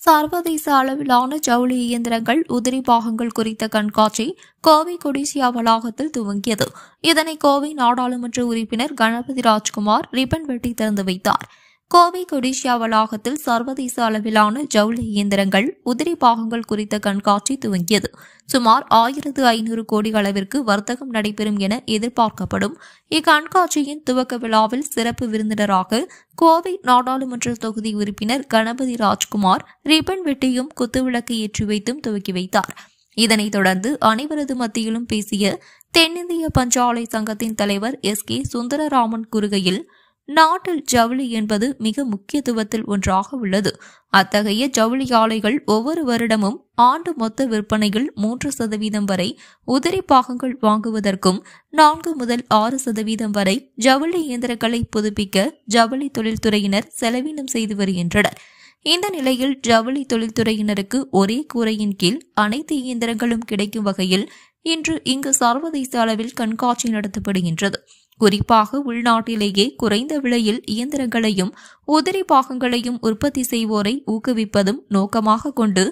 சர்வதேச அளவிலான ஜவுளி இயந்திரங்கள் உதிரி பாகங்கள் குறித்த கண்காட்சி கோவை கொடிசியா வளாகத்தில் துவங்கியது. இதனை கோவை நாடாளுமன்ற உறுப்பினர் கணபதி ராஜ்குமார் ரிப்பன் வெட்டி திறந்து வைத்தார். கோவை கொடிசியா வளாகத்தில் சர்வதேச அளவிலான ஜவுளி இயந்திரங்கள் உதிரி பாகங்கள் குறித்த கண்காட்சி துவங்கியது. சுமார் 1500 கோடி அளவிற்கு வர்த்தகம் நடைபெறும் என எதிர்பார்க்கப்படும் இக்கண்காட்சியின் துவக்க விழாவில் சிறப்பு விருந்தினராக கோவை நாடாளுமன்ற தொகுதி உறுப்பினர் கணபதி ராஜ்குமார் ரிப்பன் வெட்டியும் குத்துவிளக்கு ஏற்றி வைத்தும் துவக்கி வைத்தார். இதனைத் தொடர்ந்து அனைவரது மத்தியிலும் பேசிய தென்னிந்திய பஞ்சாலை சங்கத்தின் தலைவர் கே சுந்தரராமன் கூறுகையில், நாட்டில் ஜவுளி என்பது மிக முக்கியத்துவத்தில் ஒன்றாக உள்ளது. அத்தகைய ஜவுளி ஆலைகள் ஒவ்வொரு வருடமும் ஆண்டு மொத்த விற்பனையில் 3% வரை உதிரி பாகங்கள் வாங்குவதற்கும் 4 முதல் 6% வரை ஜவுளி இயந்திரங்களை புதுப்பிக்க ஜவுளி தொழில்துறையினர் செலவினம் செய்து வருகின்றனர். இந்த நிலையில் ஜவுளி தொழில்துறையினருக்கு ஒரே கூரையின் கீழ் அனைத்து இயந்திரங்களும் கிடைக்கும் வகையில் இன்று இங்கு சர்வதேச அளவில் கண்காட்சி நடத்தப்படுகின்றது. குறிப்பாக உள்நாட்டிலேயே குறைந்த விலையில் இயந்திரங்களையும் உதிரி பாகங்களையும் உற்பத்தி செய்வோரை ஊக்குவிப்பதும் நோக்கமாக கொண்டு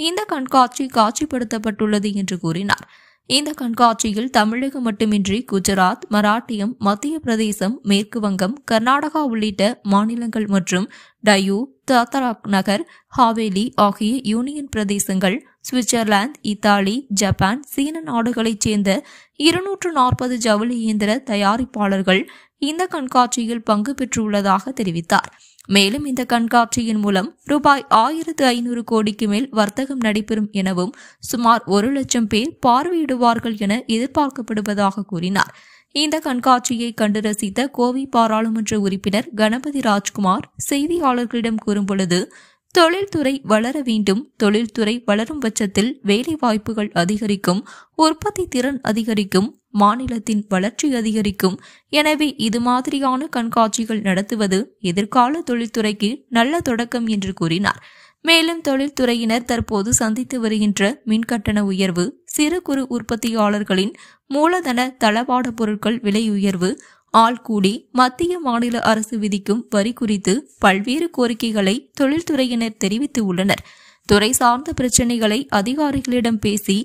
இந்த கண்காட்சி காட்சிப்படுத்தப்பட்டுள்ளது என்று கூறினார். இந்த கண்காட்சியில் தமிழகம் மட்டுமின்றி குஜராத், மராட்டியம், மத்திய பிரதேசம், மேற்கு வங்கம், கர்நாடகா உள்ளிட்ட மாநிலங்கள் மற்றும் டயூ, தாத்ரா நகர் ஹாவேலி ஆகிய யூனியன் பிரதேசங்கள், சுவிட்சர்லாந்து, இத்தாலி, ஜப்பான், சீன நாடுகளைச் சேர்ந்த 240 ஜவுளி இயந்திர தயாரிப்பாளர்கள் இந்த கண்காட்சியில் பங்கு பெற்றுள்ளதாக தெரிவித்தார். மேலும் இந்த கண்காட்சியின் மூலம் ரூபாய் 1500 கோடிக்கு மேல் வர்த்தகம் நடைபெறும் எனவும் சுமார் 1 லட்சம் பேர் பார்வையிடுவார்கள் என எதிர்பார்க்கப்படுவதாக கூறினார். இந்த கண்காட்சியை கண்டு ரசித்த கோவை பாராளுமன்ற உறுப்பினர் கணபதி ராஜ்குமார் செய்தியாளர்களிடம் கூறும்பொழுது, தொழில்துறை வளர வேண்டும். தொழில்துறை வளரும் பட்சத்தில் வேலை வாய்ப்புகள் அதிகரிக்கும், உற்பத்தி திறன் அதிகரிக்கும், மாநிலத்தின் வளர்ச்சி அதிகரிக்கும். எனவே இது மாதிரியான கண்காட்சிகள் நடத்துவது எதிர்கால தொழில்துறைக்கு நல்ல தொடக்கம் என்று கூறினார். மேலும் தொழில்துறையினர் தற்போது சந்தித்து வருகின்ற மின்கட்டண உயர்வு, சிறு குறு உற்பத்தியாளர்களின் மூலதன தளவாட பொருட்கள் விலை உயர்வு, ஆள்கூலி, மத்திய மாநில அரசு விதிக்கும் வரி குறித்து பல்வேறு கோரிக்கைகளை தொழில்துறையினர் தெரிவித்து உள்ளனர். துறை சார்ந்த பிரச்சினைகளை அதிகாரிகளிடம் பேசி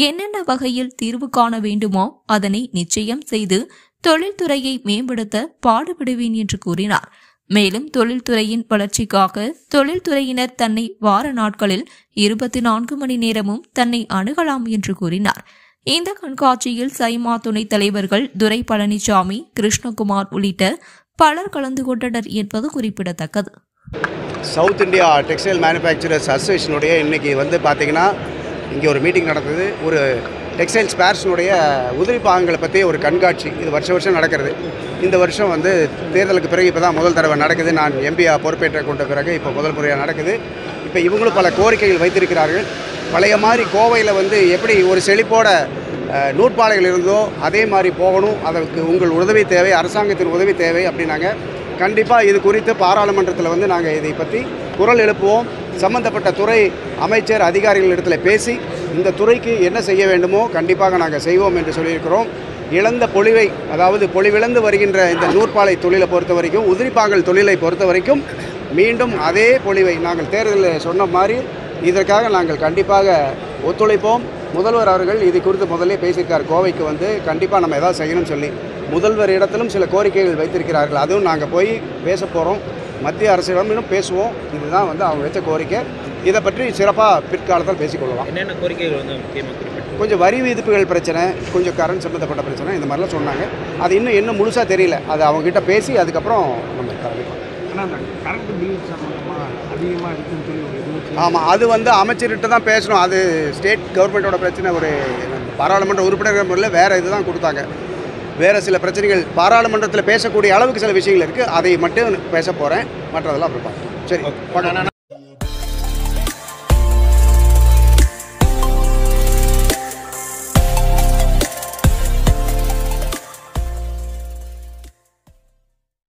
என்னென்ன வகையில் தீர்வு காண வேண்டுமோ அதனை நிச்சயம் செய்து தொழில்துறையை மேம்படுத்த பாடுபடுவேன் என்று கூறினார். மேலும் தொழில்துறையின் வளர்ச்சிக்காக தொழில்துறையினர் தன்னை வார நாட்களில் 24 மணி நேரமும் தன்னை அணுகலாம் என்று கூறினார். இந்த கண்காட்சியில் சைமா துணைத் தலைவர்கள் துரை பழனிசாமி, கிருஷ்ணகுமார் உள்ளிட்ட பலர் கலந்து கொண்டனர் என்பது குறிப்பிடத்தக்கது. சவுத் இந்தியா டெக்ஸ்டைல் மேனுஃபேக்சரர்ஸ் அசோசியேஷனுடைய இன்றைக்கி பார்த்தீங்கன்னா இங்கே ஒரு மீட்டிங் நடந்தது. ஒரு டெக்ஸ்டைல் ஸ்பேர்ஸினுடைய உதிரி பாகங்களை பற்றி ஒரு கண்காட்சி. இது வருஷம் நடக்கிறது. இந்த வருஷம் தேர்தலுக்கு பிறகு இப்போ தான் முதல் தடவை நடக்குது. நான் எம்பியா பொறுப்பேற்ற கொண்ட பிறகு இப்போ முதல் முறையாக நடக்குது. இப்போ இவங்களும் பல கோரிக்கைகள் வைத்திருக்கிறார்கள். பழைய மாதிரி கோவையில் எப்படி ஒரு செழிப்போட நூற்பாலைகள் இருந்தோ அதே மாதிரி போகணும். அதற்கு உங்கள் உதவி தேவை, அரசாங்கத்தின் உதவி தேவை அப்படின்னாங்க. கண்டிப்பாக இது குறித்து பாராளுமன்றத்தில் நாங்கள் இதை பற்றி குரல் எழுப்புவோம். சம்பந்தப்பட்ட துறை அமைச்சர் அதிகாரிகளிடத்தில் பேசி இந்த துறைக்கு என்ன செய்ய வேண்டுமோ கண்டிப்பாக நாங்கள் செய்வோம் என்று சொல்லியிருக்கிறோம். இழந்த பொலிவை, அதாவது பொலிவிழந்து வருகின்ற இந்த நூற்பாலை தொழிலை பொறுத்த வரைக்கும், உதிரிப்பாகல் தொழிலை பொறுத்த வரைக்கும் மீண்டும் அதே பொலிவை நாங்கள் தேர்தலில் சொன்ன மாதிரி இதற்காக நாங்கள் கண்டிப்பாக ஒத்துழைப்போம். முதல்வர் அவர்கள் இது குறித்து முதலே பேசியிருக்கார். கோவைக்கு கண்டிப்பாக நம்ம எதாவது செய்யணும்னு சொல்லி முதல்வர் இடத்திலும் சில கோரிக்கைகள் வைத்திருக்கிறார்கள். அதுவும் நாங்கள் போய் பேச போகிறோம். மத்திய அரசிடம் இன்னும் பேசுவோம். இதுதான் அவங்க வச்ச கோரிக்கை. இதை பற்றி சிறப்பாக பிற்காலத்தில் பேசிக்கொள்ளலாம். என்னென்ன கோரிக்கைகள் முக்கியமாக குறிப்பிட்டு கொஞ்சம் வரி விதிப்புகள் பிரச்சனை, கொஞ்சம் கரண்ட் சம்மந்தப்பட்ட பிரச்சனை, இந்த மாதிரிலாம் சொன்னாங்க. அது இன்னும் முழுசாக தெரியல. அது அவங்ககிட்ட பேசி அதுக்கப்புறம் நம்ம கலந்துக்கலாம். கரண்ட் பில் சம்பந்தமாக அதிகமாக இருக்குன்னு சொல்லி ஆமாம், அது அமைச்சர்கிட்ட தான் பேசணும். அது ஸ்டேட் கவர்மெண்ட்டோட பிரச்சனை. ஒரு பாராளுமன்ற உறுப்பினர்கள் முறையில் வேறு இதுதான் கொடுத்தாங்க. வேறு சில பிரச்சனைகள் பாராளுமன்றத்தில் பேசக்கூடிய அளவுக்கு சில விஷயங்கள் இருக்குது. அதை மட்டும் பேச போகிறேன். மற்றதெல்லாம் அப்புறம் பார்க்கலாம். சரி.